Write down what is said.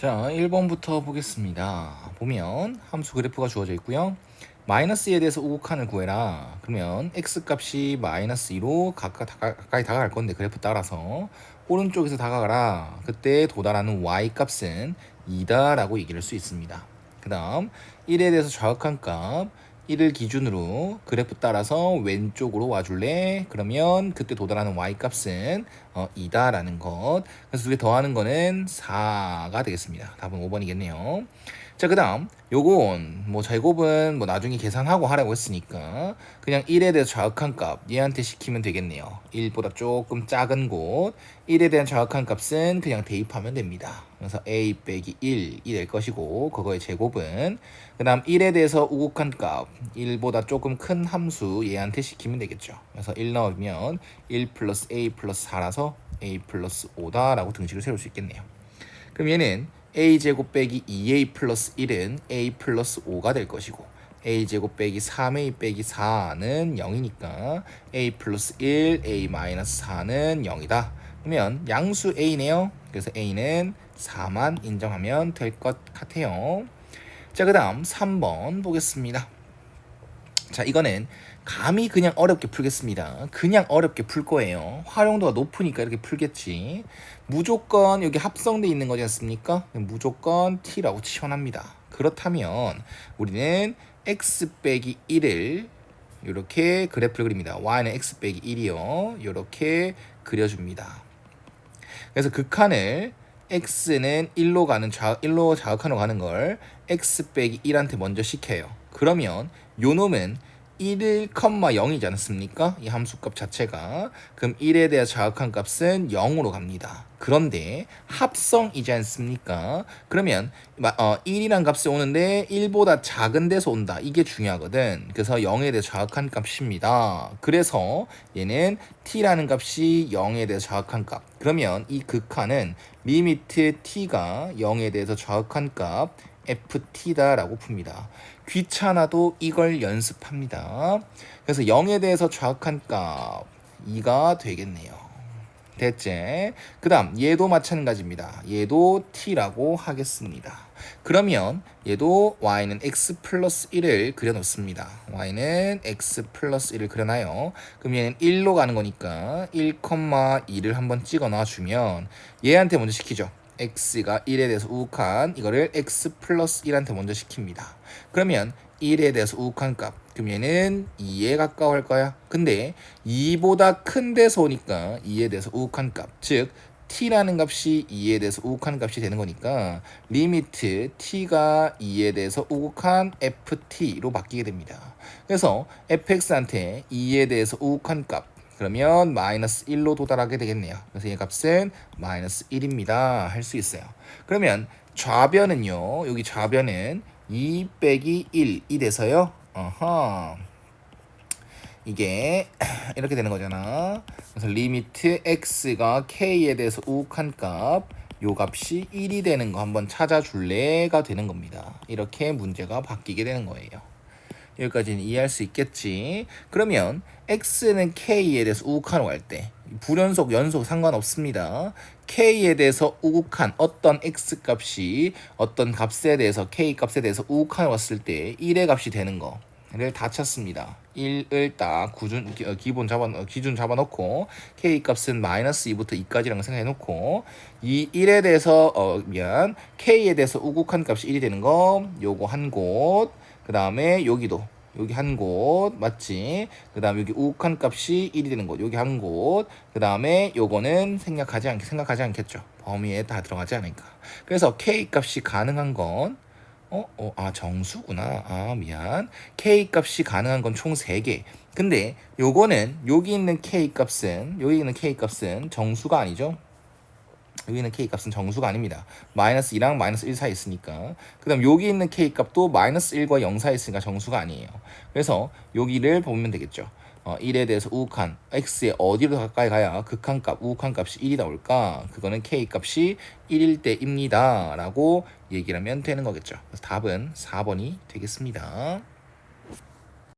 자, 1번부터 보겠습니다. 보면 함수 그래프가 주어져 있고요. 마이너스 2에 대해서 우극한을 구해라. 그러면 x값이 마이너스 2로 가까이 다가갈 건데 그래프 따라서 오른쪽에서 다가가라. 그때 도달하는 y값은 2다 라고 얘기할 수 있습니다. 그 다음 1에 대해서 좌극한 값 1을 기준으로 그래프 따라서 왼쪽으로 와줄래? 그러면 그때 도달하는 y값은 2다 라는 것. 그래서 두 개 더하는 거는 4가 되겠습니다. 답은 5번이겠네요. 자, 그 다음 요건 뭐 제곱은 뭐 나중에 계산하고 하라고 했으니까 그냥 1에 대해서 좌극한 값 얘한테 시키면 되겠네요. 1보다 조금 작은 곳 1에 대한 좌극한 값은 그냥 대입하면 됩니다. 그래서 a 빼기 1이 될 것이고 그거의 제곱은 그 다음 1에 대해서 우극한 값 1보다 조금 큰 함수 얘한테 시키면 되겠죠. 그래서 1 넣으면 1 플러스 a 플러스 4라서 a 플러스 5다 라고 등식을 세울 수 있겠네요. 그럼 얘는 a제곱 빼기 2a 플러스 1은 a 플러스 5가 될 것이고 a제곱 빼기 3a 빼기 4는 0이니까 a 플러스 1, a 마이너스 4는 0이다. 그러면 양수 a네요. 그래서 a는 4만 인정하면 될 것 같아요. 자, 그 다음 3번 보겠습니다. 자, 이거는 감히 그냥 어렵게 풀겠습니다. 그냥 어렵게 풀 거예요. 활용도가 높으니까 이렇게 풀겠지. 무조건 여기 합성돼 있는 거지 않습니까? 무조건 t라고 치환합니다. 그렇다면 우리는 x 빼기 1을 이렇게 그래프를 그립니다. y는 x 빼기 1이요. 이렇게 그려줍니다. 그래서 극한을 x는 1로 자극한으로 가는 걸 x 빼기 1한테 먼저 시켜요. 그러면 요 놈은 1,0이지 않습니까? 이 함수값 자체가. 그럼 1에 대한 자극한 값은 0으로 갑니다. 그런데 합성이지 않습니까? 그러면 1이란 값이 오는데 1보다 작은 데서 온다. 이게 중요하거든. 그래서 0에 대해 자극한 값입니다. 그래서 얘는 t라는 값이 0에 대해 자극한 값. 그러면 이 극한은 리미트 t가 0에 대해서 자극한 값 ft다라고 풉니다. 귀찮아도 이걸 연습합니다. 그래서 0에 대해서 좌극한 값 2가 되겠네요. 됐지? 그 다음 얘도 마찬가지입니다. 얘도 t라고 하겠습니다. 그러면 얘도 y는 x 플러스 1을 그려놓습니다. y는 x 플러스 1을 그려놔요. 그럼 얘는 1로 가는 거니까 1,2를 한번 찍어 놔주면 얘한테 먼저 시키죠. x가 1에 대해서 우극한 이거를 x 플러스 1한테 먼저 시킵니다. 그러면 1에 대해서 우극한 값 그럼 얘는 2에 가까워할 거야. 근데 2보다 큰 데서 오니까 2에 대해서 우극한 값 즉 t라는 값이 2에 대해서 우극한 값이 되는 거니까 리미트 t가 2에 대해서 우극한 ft로 바뀌게 됩니다. 그래서 fx한테 2에 대해서 우극한 값 그러면 마이너스 1로 도달하게 되겠네요. 그래서 이 값은 마이너스 1입니다. 할 수 있어요. 그러면 좌변은요. 여기 좌변은 2 빼기 1이 돼서요. 이게 이렇게 되는 거잖아. 그래서 리미트 x가 k에 대해서 우극한 값, 요 값이 1이 되는 거 한번 찾아줄래가 되는 겁니다. 이렇게 문제가 바뀌게 되는 거예요. 여기까지는 이해할 수 있겠지. 그러면 x는 k에 대해서 우극한으로 갈 때 불연속, 연속 상관없습니다. k에 대해서 우극한 어떤 x 값이 어떤 값에 대해서 k 값에 대해서 우극한으로 왔을 때 1의 값이 되는 거를 다 찾습니다. 1을 딱 기준 잡아놓고 k 값은 마이너스 2부터 2까지라고 생각해 놓고 이 1에 대해서 k에 대해서 우극한 값이 1이 되는 거 요거 한 곳 그 다음에 여기도 여기 한 곳 맞지? 그 다음에 여기 우극한 값이 1이 되는 곳 여기 한 곳 그 다음에 요거는 생각하지 않겠죠. 범위에 다 들어가지 않으니까. 그래서 k 값이 가능한 건 정수구나. 미안. k 값이 가능한 건 총 3개. 근데 요거는 여기 있는 k 값은 정수가 아니죠. 여기는 k값은 정수가 아닙니다. 마이너스 2랑 마이너스 1 사이에 있으니까. 그 다음 여기 있는 k값도 마이너스 1과 0 사이에 있으니까 정수가 아니에요. 그래서 여기를 보면 되겠죠. 1에 대해서 우극한 x에 어디로 가까이 가야 극한값, 우극한값이 1이 나올까? 그거는 k값이 1일 때입니다. 라고 얘기를 하면 되는 거겠죠. 그래서 답은 4번이 되겠습니다.